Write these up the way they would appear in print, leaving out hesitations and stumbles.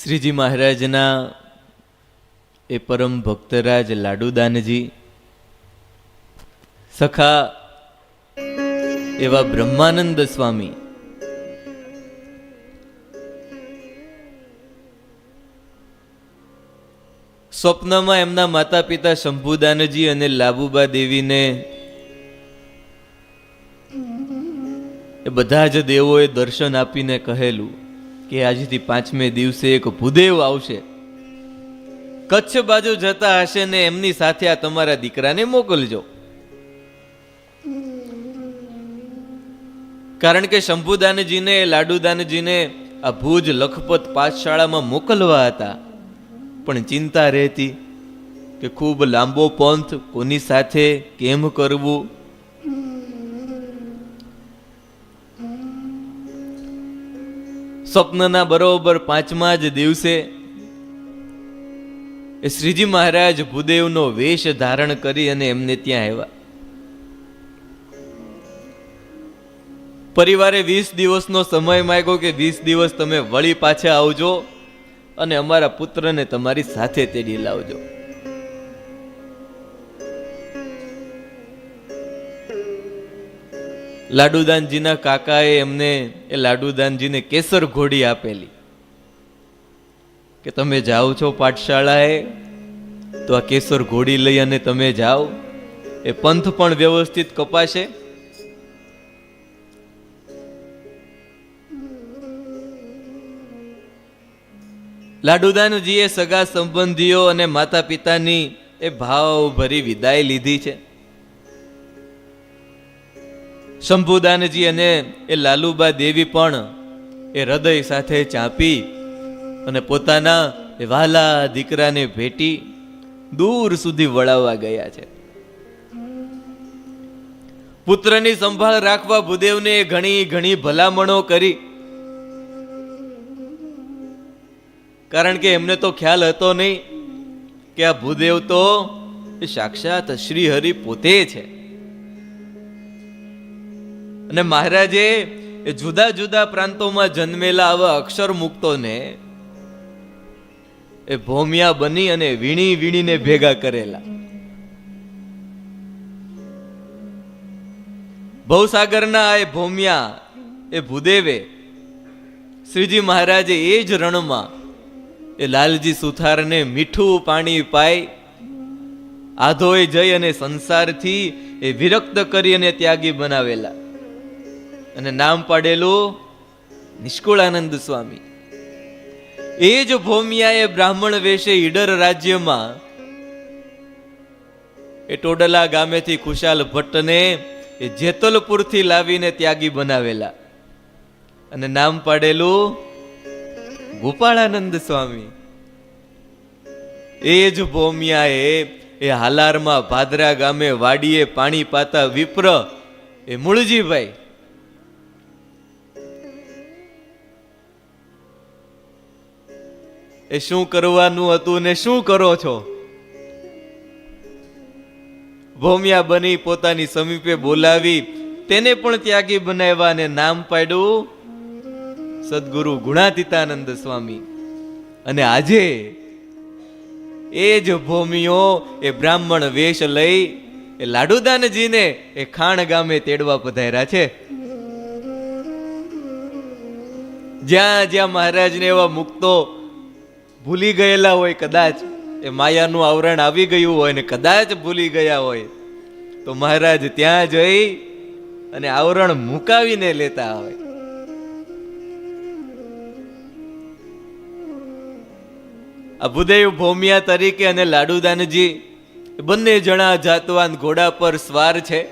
શ્રીજી મહારાજના એ પરમ ભક્તરાજ લાડુદાનજી સખા એવા બ્રહ્માનંદ સ્વામી સ્વપ્નમાં એમના માતા પિતા શંભુદાનજી અને લાબુબા દેવીને એ બધા જ દેવોએ દર્શન આપીને કહેલું કે આજથી 5મે દિવસે એક ભૂદેવ આવશે, કચ્છ બાજુ જતા હશે ને એમની સાથે આ તમારા દીકરાને મોકલજો. કારણ કે શંભુદાનજીને લાડુદાનજીને આ ભુજ લખપત પાઠશાળામાં મોકલવા હતા, પણ ચિંતા રહેતી કે ખૂબ લાંબો પંથ, કોની સાથે કેમ કરવું. સ્વપ્નના બરોબર 5મા જ દિવસે એ શ્રીજી મહારાજ ભૂદેવનો વેશ ધારણ કરી અને એમને ત્યાં આવ્યા. પરિવારે 20 દિવસનો સમય માંગ્યો કે 20 દિવસ તમે વળી પાછા આવજો અને અમારા પુત્રને તમારી સાથે તેડી લાવજો. લાડુદાનજીના કાકાએ એમને એ લાડુદાનજીને કેસર ઘોડી આપેલી કે તમે જાઓ છો પાઠશાળાએ તો આ કેસર ઘોડી લઈ અને તમે જાઓ, એ પંથ પણ વ્યવસ્થિત કપાશે. લાડુદાનજીએ સગા સંબંધીઓ અને માતા પિતાની એ ભાવભરી વિદાય લીધી છે. શંભુદાનજી અને એ લાલુબા દેવી પણ એ હૃદય સાથે ચાંપી અને પોતાના એ વહાલા દીકરાને ભેટી દૂર સુધી વળાવવા ગયા છે. પુત્રની સંભાળ રાખવા ભૂદેવને ઘણી ઘણી ભલામણો કરી, કારણ કે એમને તો ખ્યાલ હતો નહીં કે આ ભૂદેવ તો સાક્ષાત શ્રી હરિ પોતે છે. અને મહારાજે એ જુદા જુદા પ્રાંતોમાં જન્મેલા આવા અક્ષર મુક્તોને એ ભોમિયા બની અને વીણી વીણીને ભેગા કરેલા. ભવસાગરના એ ભોમિયા એ ભૂદેવે શ્રીજી મહારાજે એ જ રણમાં એ લાલજી સુથારને મીઠું પાણી પાઈ આધોએ જઈ અને સંસારથી એ વિરક્ત કરી અને ત્યાગી બનાવેલા અને નામ પાડેલું નિષ્કુળાનંદ સ્વામી. એ જ ભોમિયા એ બ્રાહ્મણ વેશે ઈડર રાજ્યમાં એ ટોડલા ગામેથી ખુશાલ ભટ્ટને એ જેતલપુરથી લાવીને ત્યાગી બનાવેલા અને નામ પાડેલું ગોપાળાનંદ સ્વામી. એ જ ભોમિયાએ એ હાલારમાં ભાદરા ગામે વાડીએ પાણી પાતા વિપ્ર એ મૂળજીભાઈ એ શું કરવાનું હતું ને શું કરો છો, ભોમિયા બની પોતાની સમીપે બોલાવી તેને પણ ત્યાગી બનાવ્યા અને નામ પાડ્યું સદગુરુ ગુણાતીતાનંદ સ્વામી. અને આજે એ જ ભોમિયો એ બ્રાહ્મણ વેશ લઈ એ લાડુદાનજીને એ ખાણ ગામે તેડવા પધાર્યા છે. જ્યાં જ્યાં મહારાજને એવા મુક્તો ભૂલી ગયેલા હોય, કદાચ એ માયાનું આવરણ આવી ગયું હોય ને કદાચ ભૂલી ગયા હોય તો મહારાજ ત્યાં જઈ અને આવરણ મુકાવીને લેતા હોય. આ ભૂદેવ ભોમિયા તરીકે અને લાડુદાનજી બંને જણા જાતવાન ઘોડા પર સ્વાર છે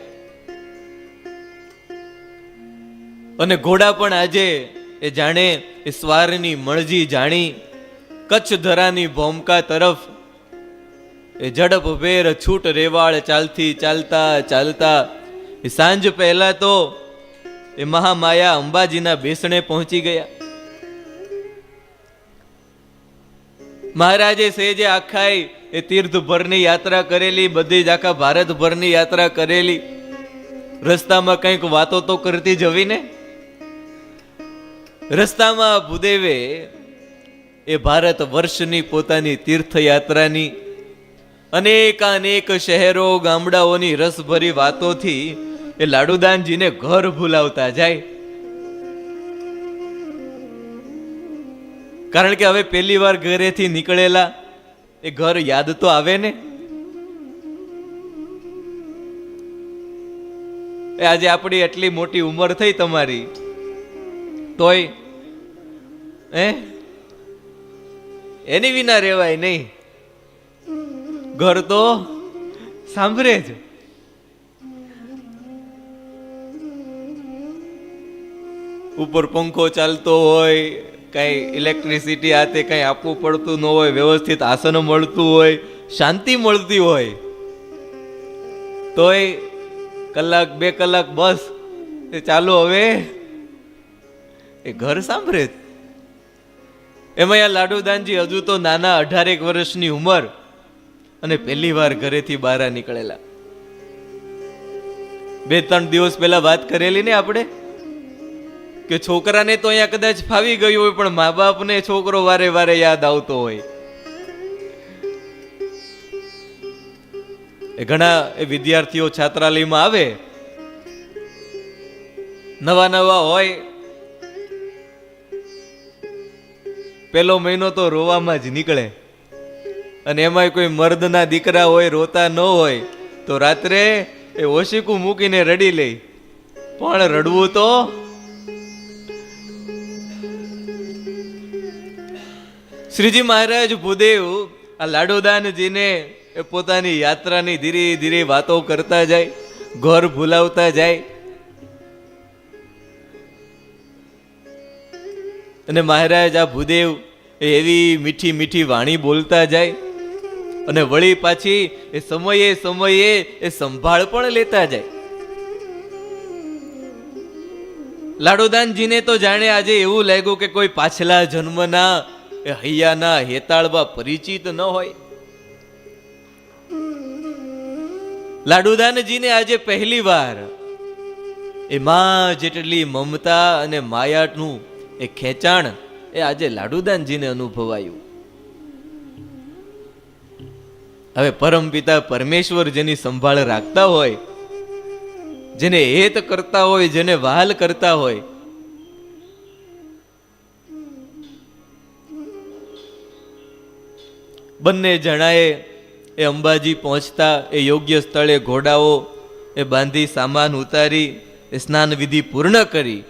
અને ઘોડા પણ આજે એ જાણે એ સ્વારની મરજી જાણી કચ્છ ધરાની ભોમકા તરફ એ ઝડપ ભેર છૂટ રેવાળ ચાલથી ચાલતા ચાલતા એ સાંજ પહેલા તો એ મહામાયા અંબાજીના બેસણે પહોંચી ગયા. મહારાજે સેજે આખા એ તીર્થભરની યાત્રા કરેલી, બધી જ આખા ભારતભરની યાત્રા કરેલી. રસ્તામાં કંઈક વાતો તો કરતી જવી ને. રસ્તામાં ભૂદેવે એ ભારત વર્ષની પોતાની તીર્થયાત્રાની અનેક શહેરો ગામડાઓની રસભરી વાતોથી એ લાડુદાનજીને ઘર ભૂલાવતા જાય. કારણ કે હવે પહેલી વાર ઘરેથી નીકળેલા એ ઘર યાદ તો આવે ને. એ આજે આપણી એટલી મોટી ઉંમર થઈ તમારી, તોય એની વિના રહેવાય નહીં. ઘર તો સાંભળે જ. ઉપર પંખો ચાલતો હોય, કઈ ઇલેક્ટ્રિસિટી આ તે કઈ આપવું પડતું ન હોય, વ્યવસ્થિત આસન મળતું હોય, શાંતિ મળતી હોય, તોય કલાક 2 કલાક બસ એ ચાલો હવે એ ઘર સાંભળે. એમાં આ લાડુદાનજી હજુ તો નાના 18 વર્ષની ઉંમર અને પહેલી વાર ઘરેથી બહાર નીકળેલા. 2-3 દિવસ પહેલા વાત કરેલી ને આપણે કે છોકરાને તો અહીંયા કદાચ ફાવી ગયું હોય, પણ મા બાપને છોકરો વારે વારે યાદ આવતો હોય. એ ઘણા વિદ્યાર્થીઓ છાત્રાલયમાં આવે, નવા હોય, પેલો મહિનો તો રોવામાં જ નીકળે, અને એમાં કોઈ મર્દના દીકરા હોય, રોતા ન હોય તો રાત્રે એ ઓશીકું મૂકીને રડી લે. પણ રડવું તો શ્રીજી મહારાજ ભૂદેવ આ લાડુદાનજીને એ પોતાની યાત્રાની ધીરે ધીરે વાતો કરતા જાય, ઘર ભૂલાવતા જાય. અને મહારાજ આ ભૂદેવ એવી મીઠી મીઠી વાણી બોલતા જાય, અને વળી પાછી એ સમયે સમયે એ સંભાળ પણ લેતા જાય. લાડુદાનજીને તો જાણે આજે એવું લાગ્યું કે કોઈ પાછલા જન્મના એ હૈયાના હેતાળવા પરિચિત ન હોય. લાડુદાનજીને આજે પહેલી વાર એ માં જેટલી મમતા અને માયાનું એ ખેંચાણ એ આજે લાડુદાનજીને અનુભવાયું. હવે પરમપિતા પરમેશ્વર જેની સંભાળ રાખતા હોય, જેને હેત કરતા હોય, જેને વહાલ કરતા હોય, બંને જણાએ એ અંબાજી પહોંચતા એ યોગ્ય સ્થળે ઘોડાઓ એ બાંધી સામાન ઉતારી એ સ્નાન વિધિ પૂર્ણ કરી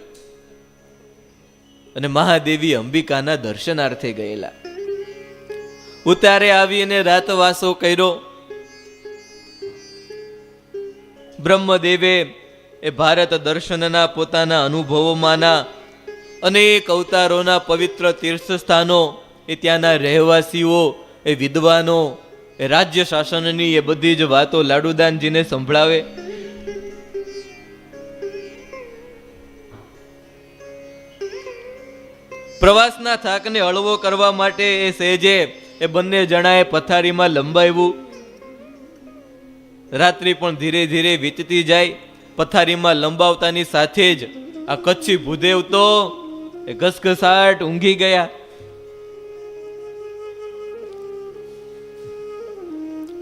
અને મહાદેવી અંબિકાના દર્શનાર્થે ગયેલા. ઉતારે આવીને રાતવાસો કર્યો. બ્રહ્મદેવે એ ભારત દર્શનના પોતાના અનુભવોમાંના અનેક અવતારોના પવિત્ર તીર્થસ્થાનો, એ ત્યાંના રહેવાસીઓ, એ વિદ્વાનો, એ રાજ્ય શાસનની એ બધી જ વાતો લાડુદાનજીને સંભળાવે. પ્રવાસના થાકને હળવો કરવા માટે એ સહેજે એ બંને જણાએ પથારીમાં લંબાવ્યું. રાત્રિ પણ ધીરે ધીરે વીતતી જાય. પથારીમાં લંબાવતાની સાથે જ આ કચ્છી ભૂદેવ તો એ ઘસઘસાટ ઊંઘી ગયા.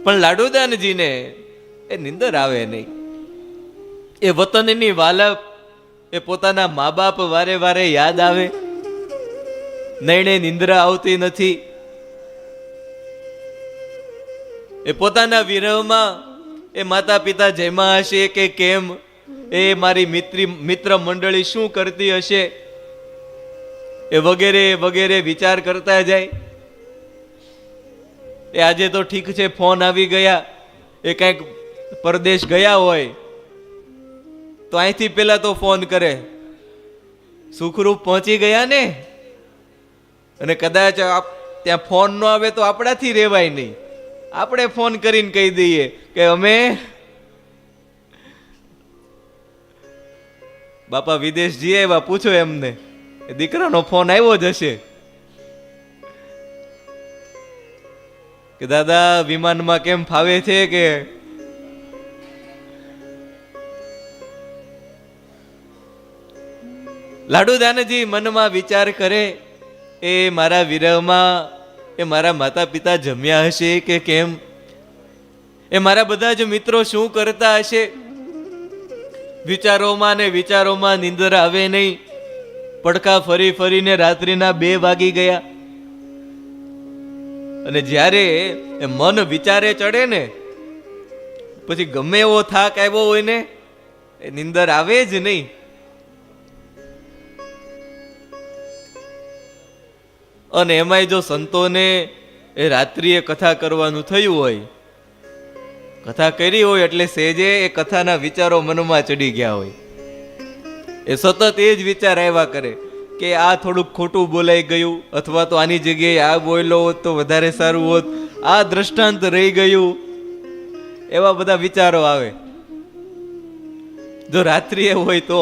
પણ લાડુદાનજીને એ નિંદર આવે નહીં. એ વતનની વાલપ, એ પોતાના મા બાપ વારે વારે યાદ આવે. નૈણે નિંદ્રા આવતી નથી. એ પોતાના વિરહમાં એ માતા પિતા જેમાં હશે કે કેમ, એ મારી મિત્ર મંડળી શું કરતી હશે, એ વગેરે વગેરે વિચાર કરતા જાય. એ આજે તો ઠીક છે, ફોન આવી ગયા, એ કંઈક પરદેશ ગયા હોય તો અહીંથી પેલા તો ફોન કરે, સુખરૂપ પહોંચી ગયા ને. અને કદાચ ત્યાં ફોન ન આવે તો આપણાથી રહેવાય નહીં. આપણે ફોન કરીને કહી દઈએ કે અમે બાપા વિદેશ જઈએ એવા, પૂછો એમને, દીકરાનો ફોન આવ્યો જ હશે કે દાદા વિમાનમાં કેમ ફાવે છે કે. લાડુદાનજી મનમાં વિચાર કરે એ મારા વિરહમાં એ મારા માતા પિતા જમ્યા હશે કે કેમ, એ મારા બધા જ મિત્રો શું કરતા હશે. વિચારોમાં ને વિચારોમાં નીંદર આવે નહીં. પડખા ફરી ફરીને રાત્રિના 2 વાગી ગયા. અને જ્યારે એ મન વિચારે ચડે ને પછી ગમે એવો થાક આવ્યો હોય ને એ નીંદર આવે જ નહીં. અને એમાંય જો સંતોને એ રાત્રિએ કથા કરવાનું થયું હોય, કથા કરી હોય એટલે સેજે એ કથાના વિચારો મનમાં ચડી ગયા હોય. એ સતત એ જ વિચાર આવ્યા કરે કે આ થોડુંક ખોટું બોલાઈ ગયું, અથવા તો આની જગ્યાએ આ બોલ્યો હોત તો વધારે સારું હોત, આ દ્રષ્ટાંત રહી ગયું, એવા બધા વિચારો આવે. જો રાત્રિએ હોય તો,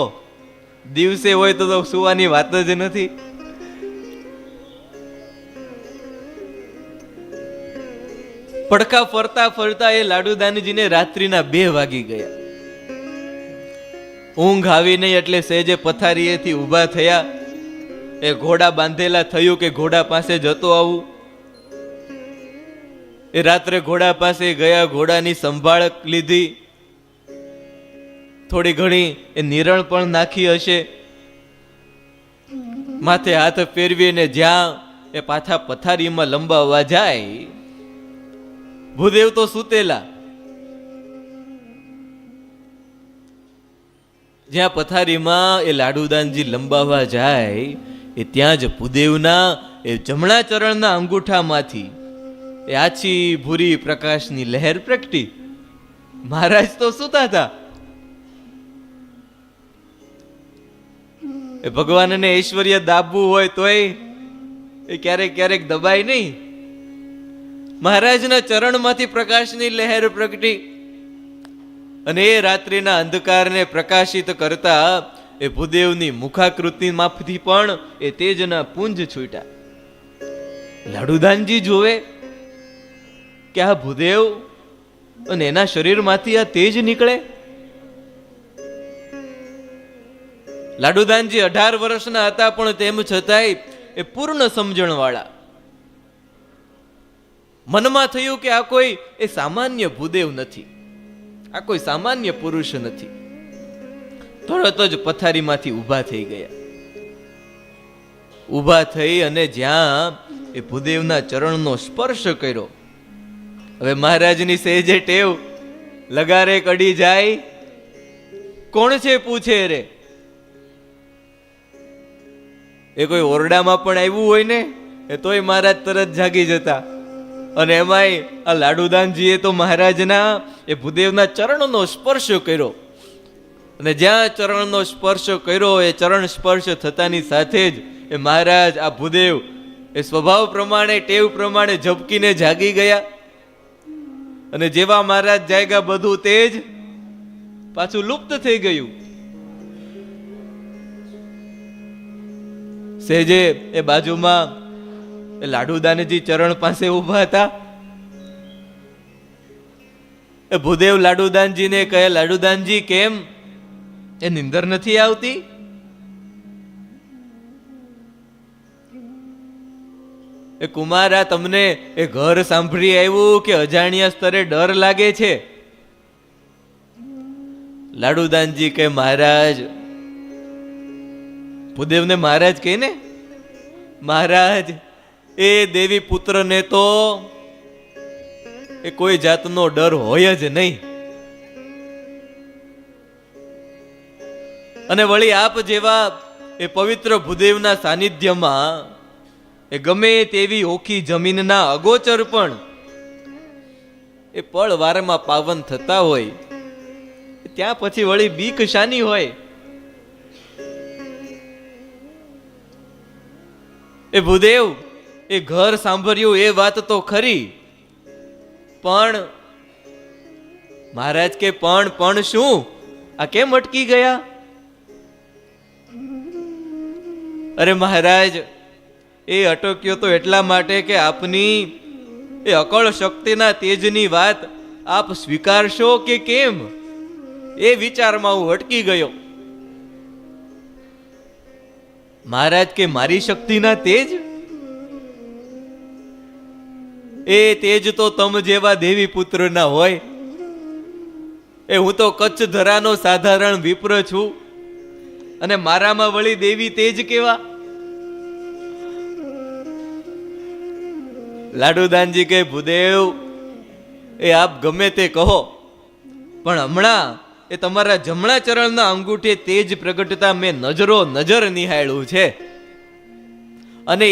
દિવસે હોય તો સુવાની વાત જ નથી. પડખા ફરતા ફરતા એ લાડુદાનજીને રાત્રિના 2 વાગી ગયા. ઊંઘ આવી નહીં એટલે સહેજે પથારીએથી ઊભા થયા. એ ઘોડા બાંધેલા, થયું કે ઘોડા પાસે જતો આવું. એ રાત્રે ઘોડા પાસે ગયા, ઘોડાની સંભાળ લીધી. થોડી ઘણી એ નિરણ પણ નાખી હશે. માથે હાથ ફેરવીને જ્યાં એ પાછા પથારીમાં લંબાવવા જાય, ભૂદેવ તો સૂતેલા. જ્યાં પથારીમાં એ લાડુદાનજી લંબાવવા જાય એ ત્યાં જ ભૂદેવના એ જમણા ચરણના અંગૂઠામાંથી એ આછી ભૂરી પ્રકાશની લહેર પ્રગટી. મહારાજ તો સૂતા હતા. એ ભગવાનને ઐશ્વર્ય દાબવું હોય તોય એ ક્યારેક ક્યારેક દબાય નહીં. મહારાજના ચરણમાંથી પ્રકાશની લહેર પ્રગટી અને એ રાત્રિના અંધકારને પ્રકાશિત કરતા એ ભૂદેવની મુખાકૃતિમાંથી પણ એ તેજના પુંજ છૂટ્યા. લાડુદાનજી જોવે કે આ ભૂદેવ અને એના શરીરમાંથી આ તેજ નીકળે. લાડુદાનજી 18 વર્ષના હતા, પણ તેમ છતાંય એ પૂર્ણ સમજણ વાળા. મનમાં થયું કે આ કોઈ એ સામાન્ય ભૂદેવ નથી, આ કોઈ સામાન્ય પુરુષ નથી. તરત જ પથારીમાંથી ઊભા થઈ ગયા. ઊભા થઈ અને જ્યાં એ ભૂદેવના ચરણનો સ્પર્શ કર્યો. હવે મહારાજની સહેજે ટેવ, લગારે કડી જાય કોણ છે પૂછે રે. એ કોઈ ઓરડામાં પણ આવ્યું હોય ને એ તોય મહારાજ તરત જાગી જતા. અને એમાંય આ લાડુદાનજીએ તો મહારાજના એ ભૂદેવના ચરણનો સ્પર્શ કર્યો. અને જ્યાં ચરણનો સ્પર્શ કર્યો એ ચરણ સ્પર્શ થતાની સાથે જ એ મહારાજ આ ભૂદેવ એ સ્વભાવ પ્રમાણે, ટેવ પ્રમાણે ઝબકીને જાગી ગયા. અને જેવા મહારાજ જાગ્યા બધું તેજ પાછું લુપ્ત થઈ ગયું. સહેજે એ બાજુમાં એ લાડુદાનજી ચરણ પાસે ઊભા હતા. એ ભૂદેવ લાડુદાનજીને કહે, લાડુદાનજી કેમ, એ નિંદર નથી આવતી? એ કુમારા, તમને એ ઘર સાંભળી આવ્યું કે અજાણ્યા સ્તરે ડર લાગે છે? લાડુદાનજી કહે, મહારાજ. ભૂદેવને મહારાજ કહે ને, મહારાજ એ દેવી પુત્રને તો એ કોઈ જાતનો ડર હોય જ નહીં. અને વળી આપ જેવા એ પવિત્ર ભૂદેવના સાનિધ્યમાં એ ગમે તેવી ઓખી જમીનના અગોચર પણ એ પળ વારમાં પાવન થતા હોય, ત્યાં પછી વળી બીક શાની હોય? એ ભૂદેવ એ ઘર સાંભળ્યું એ વાત તો ખરી, પણ મહારાજ કે પણ શું, આ કેમ અટકી ગયા? અરે મહારાજ, એ અટક્યો તો એટલા માટે કે આપની એ અકળ શક્તિના તેજની વાત આપ સ્વીકારશો કે કેમ, એ વિચારમાં હું અટકી ગયો. મહારાજ કે મારી શક્તિના તેજ? એ તેજ તો તમ જેવા દેવી પુત્રના હોય. એ હું તો કચ્છ ધરાનો સાધારણ વિપ્ર છું, અને મારામાં વળી દેવી તેજ કેવા? લાડુદાનજી કહે, ભૂદેવ, એ આપ ગમે તે કહો, પણ હમણાં એ તમારા જમણા ચરણના અંગૂઠે તેજ પ્રગટતા મેં નજર નિહાળ્યું છે, અને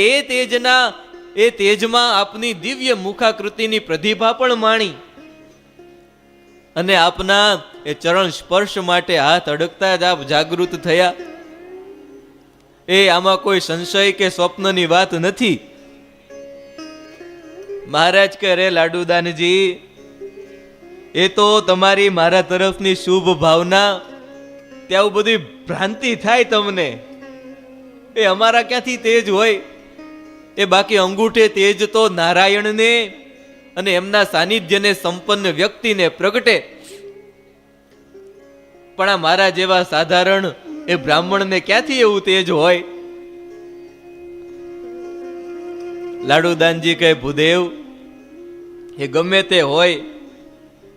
એ તેજમાં આપની દિવ્ય મુખાકૃતિની પ્રતિભા પણ માણી, અને આપના એ ચરણ સ્પર્શ માટે હાથ અડકતા જ આપ જાગૃત થયા. એ આમાં કોઈ સંશય કે સ્વપ્નની વાત નથી. મહારાજ કહે, રે લાડુદાનજી, એ તો તમારી મારા તરફની શુભ ભાવના, ત્યાં બધી ભ્રાંતિ થાય તમને. એ અમારા ક્યાંથી તેજ હોય? એ બાકી અંગૂઠે તેજ તો નારાયણને અને એમના સાનિધ્યને સંપન્ન વ્યક્તિને પ્રગટે, પણ આ મારા જેવા સાધારણ એ બ્રાહ્મણને ક્યાંથી એવું તેજ હોય? લાડુદાનજી કહે, ભૂદેવ, એ ગમે તે હોય,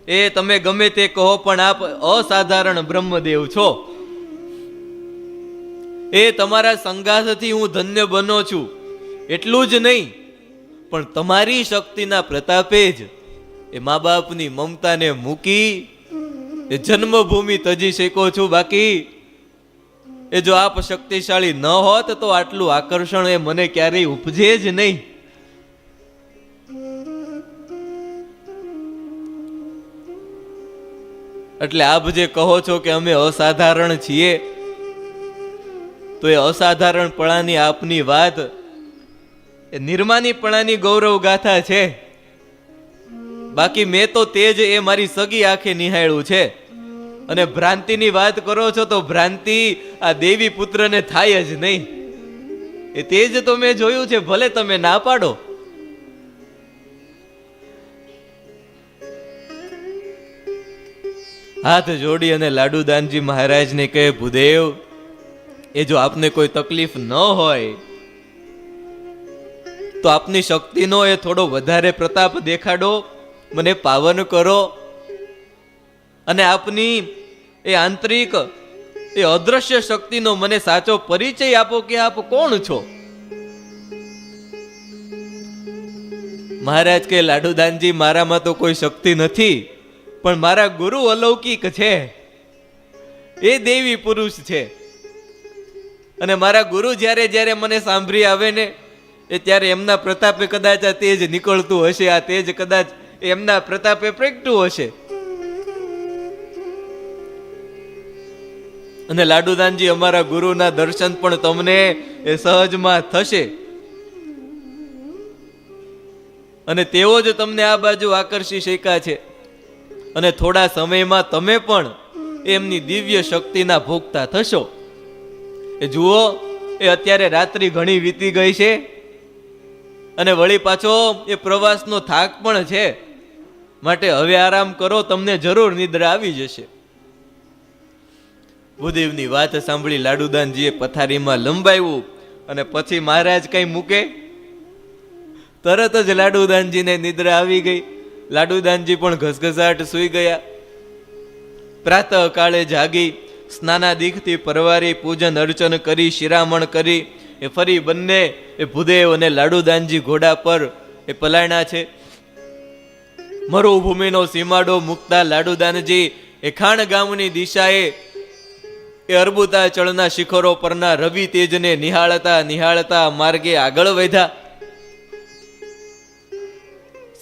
એ તમે ગમે તે કહો, પણ આપ અસાધારણ બ્રહ્મદેવ છો. એ તમારા સંગાથથી હું ધન્ય બનો છું. એટલું જ નહીં, પણ તમારી શક્તિના પ્રતાપે જ એ મા બાપની મમતાને મૂકી એ જન્મભૂમિ તજી શકો છું. બાકી એ જો આપ શક્તિશાળી ન હોત તો આટલું આકર્ષણ એ મને ક્યારેય ઉપજે જ નહીં. એટલે આપ જે કહો છો કે અમે અસાધારણ છીએ, તો એ અસાધારણપણાની આપની વાત એ નિર્માનીપણાની ગૌરવ ગાથા છે. બાકી મેં તો તેજ એ મારી સગી આંખે નિહાળ્યું છે. અને ભ્રાંતિની વાત કરો છો તો ભ્રાંતિ આ દેવી પુત્રને થાય જ નહીં. એ તેજ તો મેં જોયું છે, ભલે તમે ના પાડો. હાથ જોડી અને લાડુદાનજી મહારાજને કહે, ભૂદેવ, એ જો આપને કોઈ તકલીફ ન હોય તો આપની શક્તિનો એ થોડો વધારે પ્રતાપ દેખાડો, મને પાવન કરો, અને આપની એ આંતરિક એ અદ્રશ્ય શક્તિનો મને સાચો પરિચય આપો કે આપ કોણ છો. મહારાજ કે, લાડુદાનજી, મારામાં તો કોઈ શક્તિ નથી, પણ મારા ગુરુ અલૌકિક છે. એ દેવી પુરુષ છે, અને મારા ગુરુ જ્યારે જ્યારે મને સાંભળી આવે ને, એ ત્યારે એમના પ્રતાપે કદાચ આ તેજ નીકળતું હશે, આ તેજ કદાચ એમના પ્રતાપે પ્રગટતું હશે. અને લાડુદાનજી, અમારા ગુરુના દર્શન પણ તમને એ સહજમાં થશે, અને તેઓ જ તમને આ બાજુ આકર્ષી શક્યા છે, અને થોડા સમયમાં તમે પણ એમની દિવ્ય શક્તિના ભોગતા થશો. એ જુઓ, એ અત્યારે રાત્રિ ઘણી વીતી ગઈ છે, અને વળી પાછો એ પ્રવાસનો થાક પણ છે, માટે હવે આરામ કરો, તમને જરૂર નિદ્રા આવી જશે. ભૂદેવની વાત સાંભળી લાડુદાનજીએ પથારીમાં લંબાવ્યું, અને પછી મહારાજ કઈ મૂકે, તરત જ લાડુદાનજીને નિદ્રા આવી ગઈ. લાડુદાનજી પણ ઘસઘસાટ સૂઈ ગયા. પ્રાતઃ કાળે જાગી સ્નાનાદિકથી પરવારી પૂજન અર્ચન કરી શિરામણ કરી એ ફરી બંને એ ભૂદેવ અને લાડુદાનજી ઘોડા પર એ પલાયણા છે. મરુભૂમિનો સીમાડો મુકતા લાડુદાનજી એ ખાણ ગામની દિશાએ એ અર્બુતાચળના શિખરો પરના રવિ તેજને નિહાળતા નિહાળતા માર્ગે આગળ વધ્યા.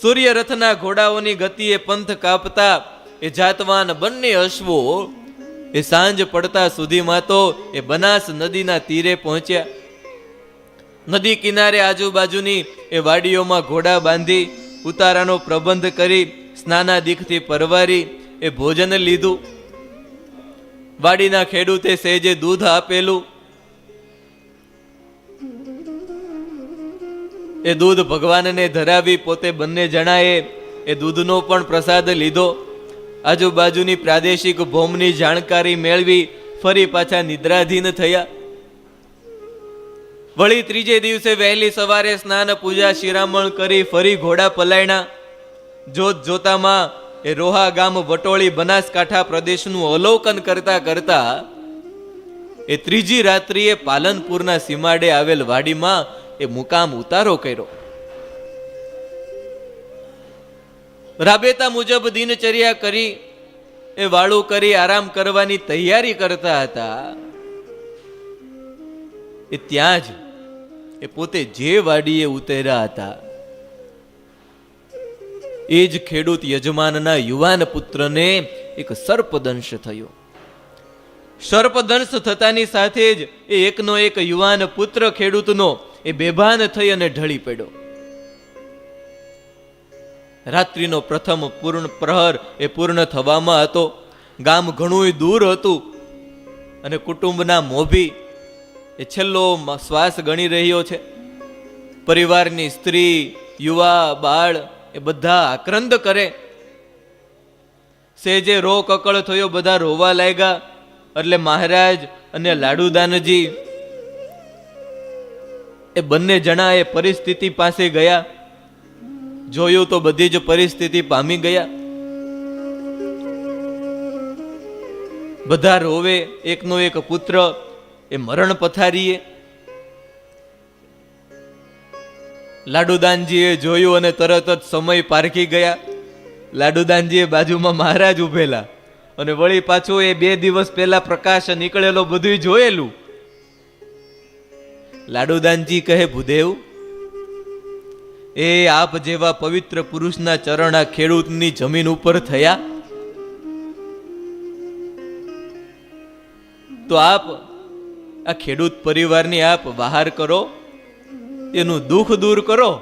સૂર્યરથના ઘોડાઓની ગતિએ પંથ કાપતા એ જાતવાન બંને અશ્વો એ સાંજ પડતા સુધીમાં તો એ બનાસ નદીના તીરે પહોંચ્યા. નદી કિનારે આજુબાજુની એ વાડીઓમાં ઘોડા બાંધી ઉતારાનો પ્રબંધ કરી સ્નાનાદિકથી પરવારી એ ભોજન લીધું. વાડીના ખેડૂતે સહેજે દૂધ આપેલું. એ દૂધ ભગવાનને ધરાવી પોતે બંને જણાએ એ દૂધનો પણ પ્રસાદ લીધો. આજુબાજુની પ્રાદેશિક ભૌમની જાણકારી મેળવી ફરી પાછા નિદ્રાધીન થયા. વળી ત્રીજે દિવસે વહેલી સવારે સ્નાન પૂજા શિરામણ કરી ફરી ઘોડા પલાયણા. જોત જોતામાં એ રોહા ગામ વટોળી બનાસકાંઠા પ્રદેશનું અવલોકન કરતા કરતા એ ત્રીજી રાત્રિએ પાલનપુરના સીમાડે આવેલ વાડીમાં એ મુકામ ઉતારો કર્યો. રાબેતા મુજબ દિનચર્યા કરી એ વાળું કરી આરામ કરવાની તૈયારી કરતા હતા. એ ત્યાં જ એ પોતે જે વાડીએ ઉતર્યા હતા એ જ ખેડૂત યજમાનના યુવાન પુત્રને એક સર્પદંશ થયો. સર્પદંશ થતાની સાથે જ એ એકનો એક યુવાન પુત્ર ખેડૂતનો એ બેભાન થઈ અને ઢળી પડ્યો. રાત્રિનો પ્રથમ પ્રહર એ પૂર્ણ થવામાં હતો. ગામ ઘણું દૂર હતું અને કુટુંબના મોભી એ છેલ્લો શ્વાસ ગણી રહ્યો છે. પરિવારની સ્ત્રી, યુવા, બાળ એ બધા આક્રંદ કરે. સેજે રો કકળ થયો, બધા રોવા લાગ્યા. એટલે મહારાજ અને લાડુદાનજી એ બંને જણા એ પરિસ્થિતિ પાસે ગયા. જોયું તો બધી જ પરિસ્થિતિ પામી ગયા. બધા રોવે. એકનો એક પુત્ર એ મરણ પથારીએ. લાડુદાનજીએ જોયું અને તરત જ સમય પારખી ગયા. લાડુદાનજીએ બાજુમાં મહારાજ ઉભેલા અને વળી પાછું એ 2 દિવસ પહેલા પ્રકાશ નીકળેલો બધું જોયેલું. લાડુદાનજી કહે, ભૂદેવ, એ આપ જેવા પવિત્ર પુરુષના ચરણ આ ખેડૂતની જમીન ઉપર થયા તો આપ આ ખેડૂત પરિવારની આપ બહાર કરો, એનું દુઃખ દૂર કરો.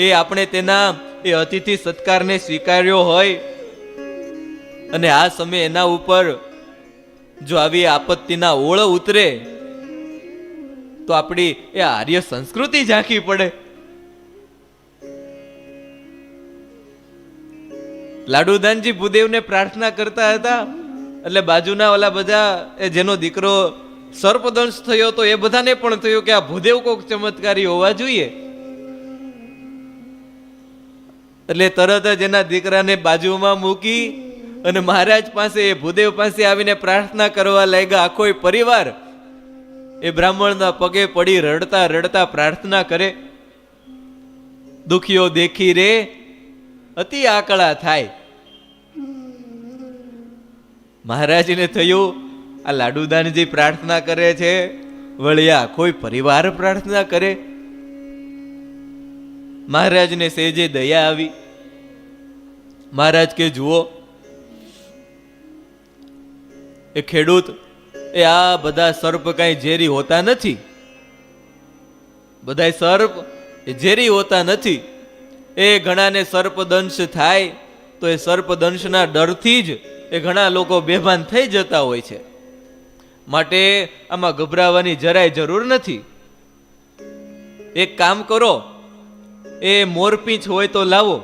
એ આપણે તેના એ અતિથિ સત્કારને સ્વીકાર્યો હોય અને આ સમયે એના ઉપર જો આવી આપત્તિના ઓળ ઉતરે તો આપણી એ આર્ય સંસ્કૃતિ ઝાંખી પડે. લાડુદાનજી ભૂદેવને પ્રાર્થના કરતા હતા એટલે બાજુના ઓલા બધા એ જેનો દીકરો સર્પદંશ થયો તો એ બધાને પણ થયું કે આ ભૂદેવ કોક ચમત્કારી હોવા જોઈએ. એટલે તરત જ એના દીકરાને બાજુમાં મૂકી અને મહારાજ પાસે એ ભૂદેવ પાસે આવીને પ્રાર્થના કરવા લાગ્યા. આખો પરિવાર એ બ્રાહ્મણના પગે પડી રડતા રડતા પ્રાર્થના કરે. દુખીઓ દેખી રે અતિ આકળા થાય. મહારાજને થયું આ લાડુદાનજી પ્રાર્થના કરે છે, વળી આખો પરિવાર પ્રાર્થના કરે. મહારાજને સેજે દયા આવી. મહારાજ કે જુઓ, એ ખેડૂત એ આ બધા સર્પ કઈ ઝેરી હોતા નથી. બધા સર્પ એ ઝેરી હોતા નથી. એ ઘણાને સર્પદંશ થાય તો એ સર્પદંશના ડરથી જ એ ઘણા લોકો બેભાન થઈ જતા હોય છે. માટે આમાં ગભરાવાની જરાય જરૂર નથી. એક કામ કરો, એ મોરપીંછ હોય તો લાવો.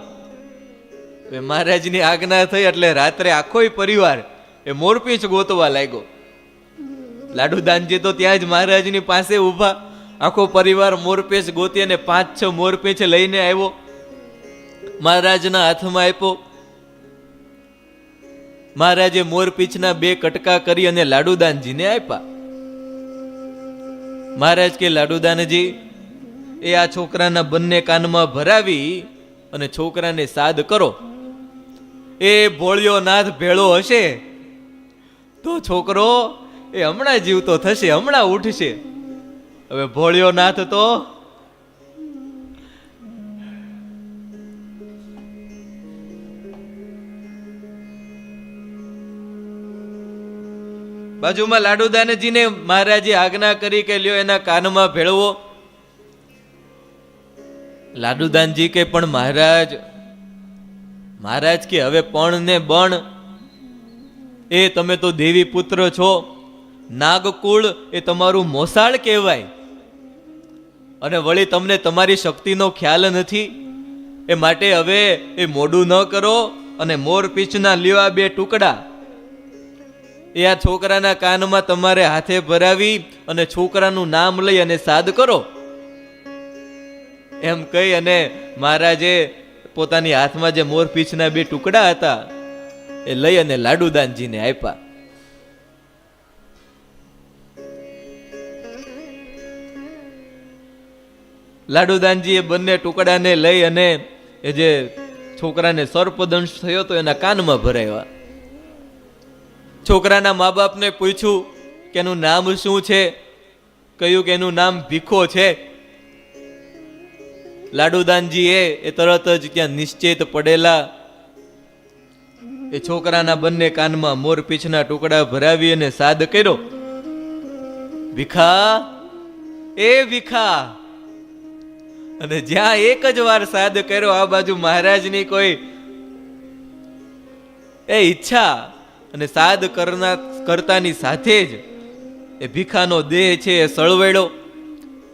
મહારાજની આજ્ઞા થઈ એટલે રાત્રે આખો પરિવાર એ મોરપીંછ ગોતવા લાગ્યો. લાડુદાનજી તો ત્યાં જ મહારાજની પાસે ઊભા. આખો પરિવાર મોરપીંછ ગોતી અને 5-6 મોરપીંછ લઈને આવ્યો. મહારાજના હાથમાં આપ્યો. મહારાજે મોરપીંછના 2 કટકા કરી અને લાડુદાનજીને આપ્યા. મહારાજ કે લાડુદાનજી એ આ છોકરાના બંને કાનમાં ભરાવી અને છોકરાને સાદ કરો. એ ભોળિયો નાથ ભેળો હશે તો છોકરો એ હમણાં જીવતો થશે, હમણાં ઉઠશે. હવે ભોળિયો નાથ તો બાજુમાં લાડુદાનજીને મહારાજે આજ્ઞા કરી કે લ્યો એના કાનમાં ભેળવો. લાડુદાનજી કે પણ મહારાજ કે હવે પણ ને બણ એ તમે તો દેવી પુત્ર છો. નાગકુળ એ તમારું મોસાળ કહેવાય અને વળી તમને તમારી શક્તિનો ખ્યાલ નથી. એ માટે હવે એ મોડું ન કરો અને મોરપીંછના લ્યો આ 2 ટુકડા એ આ છોકરાના કાનમાં તમારે હાથે ભરાવી અને છોકરાનું નામ લઈ અને સાદ કરો. એમ કહી અને મહારાજે પોતાની હાથમાં જે મોરપીંછના 2 ટુકડા હતા એ લઈ અને લાડુદાનજીને આપ્યા. લાડુદાનજી એ બંને ટુકડાને લઈ અને એ જે છોકરાને સર્પદંશ થયો તો એના કાનમાં ભરાવ્યા. છોકરાના મા બાપને પૂછ્યું કે એનું નામ શું છે? કહ્યું કે એનું નામ ભીખો છે. લાડુદાનજી એ તરત જ ત્યાં નિશ્ચિત પડેલા એ છોકરાના બંને કાનમાં મોરપીંછના ટુકડા ભરાવી અને સાદ કર્યો. ભીખા, એ ભીખા. અને જ્યાં એક જ વાર સાદ કર્યો, આ બાજુ મહારાજની કોઈ એ ઈચ્છા અને સાદ કરતાની સાથે જ એ ભીખાનો દેહ છે એ સળવડ્યો.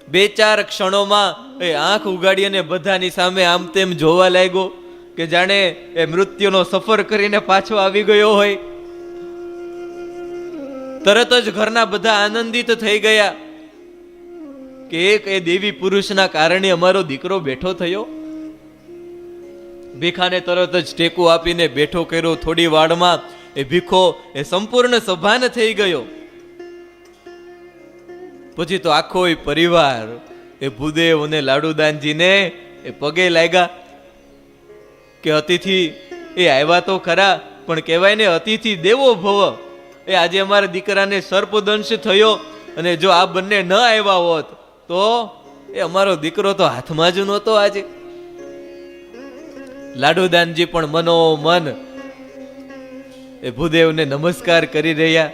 2-4 ક્ષણોમાં એ આંખ ઉગાડી અને બધાની સામે આમ તેમ જોવા લાગ્યો કે જાણે એ મૃત્યુનો સફર કરીને પાછો આવી ગયો હોય. તરત જ ઘરના બધા આનંદિત થઈ ગયા કે એક એ દેવી પુરુષના કારણે અમારો દીકરો બેઠો થયો. ભીખાને તરત જ ટેકો આપીને બેઠો કર્યો. થોડી વારમાં એ ભીખો એ સંપૂર્ણ સભાન થઈ ગયો. પછી તો આખો એ પરિવાર એ ભૂદેવ અને લાડુદાનજીને એ પગે લાગ્યા કે અતિથિ એ આવ્યા તો ખરા, પણ કહેવાય ને અતિથિ દેવો ભવ. એ આજે અમારા દીકરાને સર્પદંશ થયો અને જો આ બંને ન આવ્યા હોત તો એ અમારો દીકરો તો હાથમાં જ નહોતો આજે. લાડુદાનજી પણ મનોમન એ ભૂદેવને નમસ્કાર કરી રહ્યા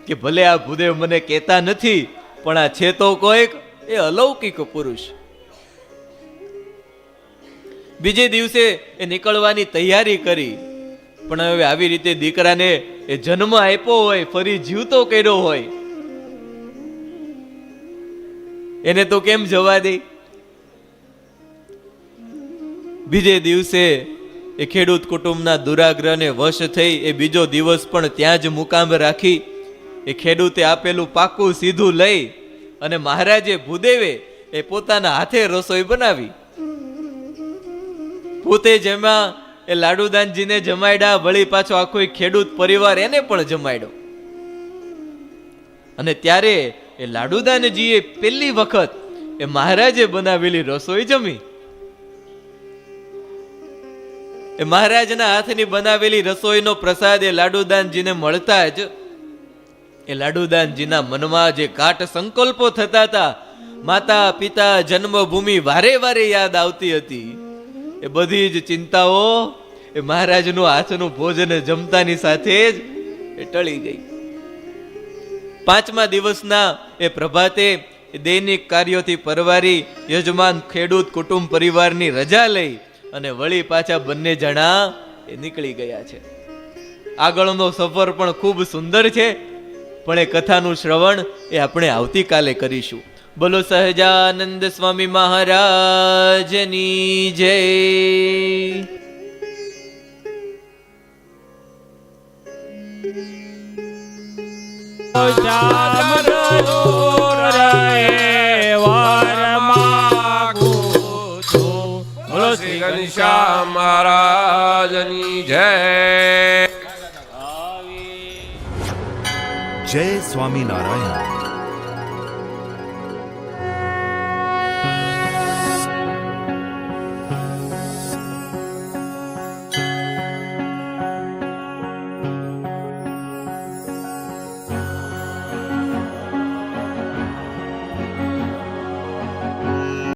કે ભલે આ ભૂદેવ મને કહેતા નથી, પણ આ છે તો કોઈક એ અલૌકિક પુરુષ. બીજે દિવસે એ નીકળવાની તૈયારી કરી, પણ હવે આવી રીતે દીકરાને એ જન્મ આપ્યો હોય, ફરી જીવતો કર્યો હોય, એને તો કેમ જવા દે? બીજે દિવસે એ ખેડૂત કુટુંબના દુરાગ્રહને વશ થઈ એ બીજો દિવસ પણ ત્યાં જ મુકામ રાખી એ ખેડૂતે આપેલું પાકું સીધું લઈ અને મહારાજે ભૂદેવે એ પોતાના હાથે રસોઈ બનાવી. પોતે જેમાં એ લાડુદાનજીને જમાડ્યા, વળી પાછો આખો ખેડૂત પરિવાર એને પણ જમાડ્યો. અને ત્યારે એ લાડુદાનજીએ પહેલી વખત એ મહારાજે બનાવેલી રસોઈ જમી. એ મહારાજના હાથની બનાવેલી રસોઈનો પ્રસાદ એ લાડુદાનજીને મળતા જ એ લાડુદાનજીના મનમાં જે કાટ સંકલ્પો થતા હતા, માતા પિતા જન્મભૂમિ વારે વારે યાદ આવતી હતી, એ બધી જ ચિંતાઓ એ મહારાજનું હાથનું ભોજન જમતાની સાથે જ એ ટળી ગઈ. 5મા દિવસના એ પ્રભાતે દૈનિક કાર્યોથી પરવારી યજમાન ખેડૂત કુટુંબ પરિવારની રજા લઈ અને વળી પાછા બંને જણા એ નીકળી ગયા છે. આગળનો સફર પણ ખૂબ સુંદર છે, પણ એ કથાનું શ્રવણ એ આપણે આવતીકાલે કરીશું. બોલો સહજાનંદ સ્વામી મહારાજની જય. શ્રી ઘનશ્યામ મહારાજની જય. જય સ્વામિનારાયણ.